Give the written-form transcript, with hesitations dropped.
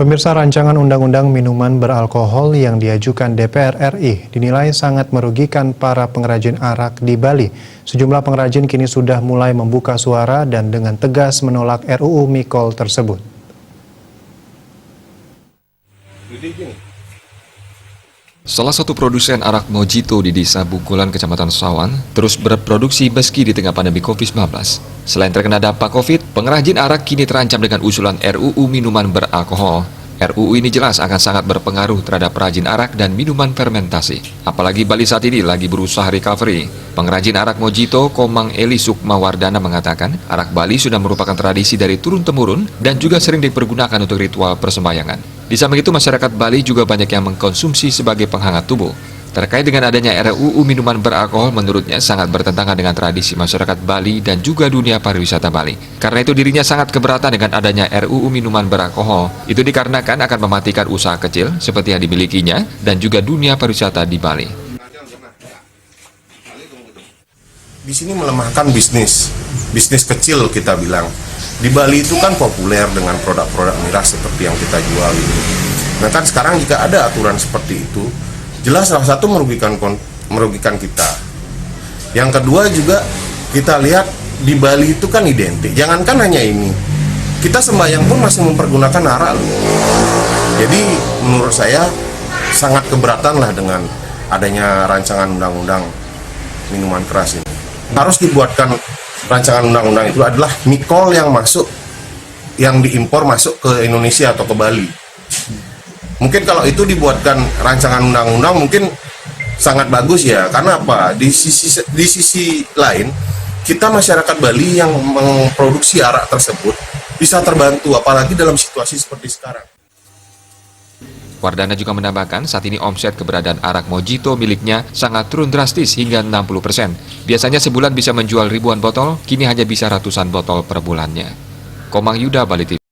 Pemirsa, rancangan undang-undang minuman beralkohol yang diajukan DPR RI dinilai sangat merugikan para pengrajin arak di Bali. Sejumlah pengrajin kini sudah mulai membuka suara dan dengan tegas menolak RUU Mikol tersebut. Salah satu produsen arak Mojito di Desa Bungkulan, Kecamatan Sawan, terus berproduksi meski di tengah pandemi COVID-19. Selain terkena dampak COVID, pengrajin arak kini terancam dengan usulan RUU minuman beralkohol. RUU ini jelas akan sangat berpengaruh terhadap perajin arak dan minuman fermentasi. Apalagi Bali saat ini lagi berusaha recovery. Pengrajin arak Mojito, Komang Eli Sukmawardana mengatakan, arak Bali sudah merupakan tradisi dari turun-temurun dan juga sering dipergunakan untuk ritual persembahyangan. Di samping itu, masyarakat Bali juga banyak yang mengkonsumsi sebagai penghangat tubuh. Terkait dengan adanya RUU minuman beralkohol, menurutnya sangat bertentangan dengan tradisi masyarakat Bali dan juga dunia pariwisata Bali. Karena itu dirinya sangat keberatan dengan adanya RUU minuman beralkohol. Itu dikarenakan akan mematikan usaha kecil seperti yang dimilikinya dan juga dunia pariwisata di Bali. Di sini melemahkan bisnis kecil kita bilang. Di Bali itu kan populer dengan produk-produk miras seperti yang kita jual ini. Nah kan sekarang jika ada aturan seperti itu, jelas salah satu merugikan kita. Yang kedua juga kita lihat di Bali itu kan identik. Jangankan hanya ini, kita sembahyang pun masih mempergunakan arak loh. Jadi menurut saya sangat keberatan lah dengan adanya rancangan undang-undang minuman keras ini. Harus dibuatkan rancangan undang-undang itu adalah Mikol yang diimpor masuk ke Indonesia atau ke Bali. Mungkin kalau itu dibuatkan rancangan undang-undang mungkin sangat bagus ya. Karena apa? Di sisi lain, kita masyarakat Bali yang memproduksi arak tersebut bisa terbantu, apalagi dalam situasi seperti sekarang. Wardana juga menambahkan saat ini omset keberadaan arak Mojito miliknya sangat turun drastis hingga 60%. Biasanya sebulan bisa menjual ribuan botol, kini hanya bisa ratusan botol per bulannya. Komang Yuda, Bali TV.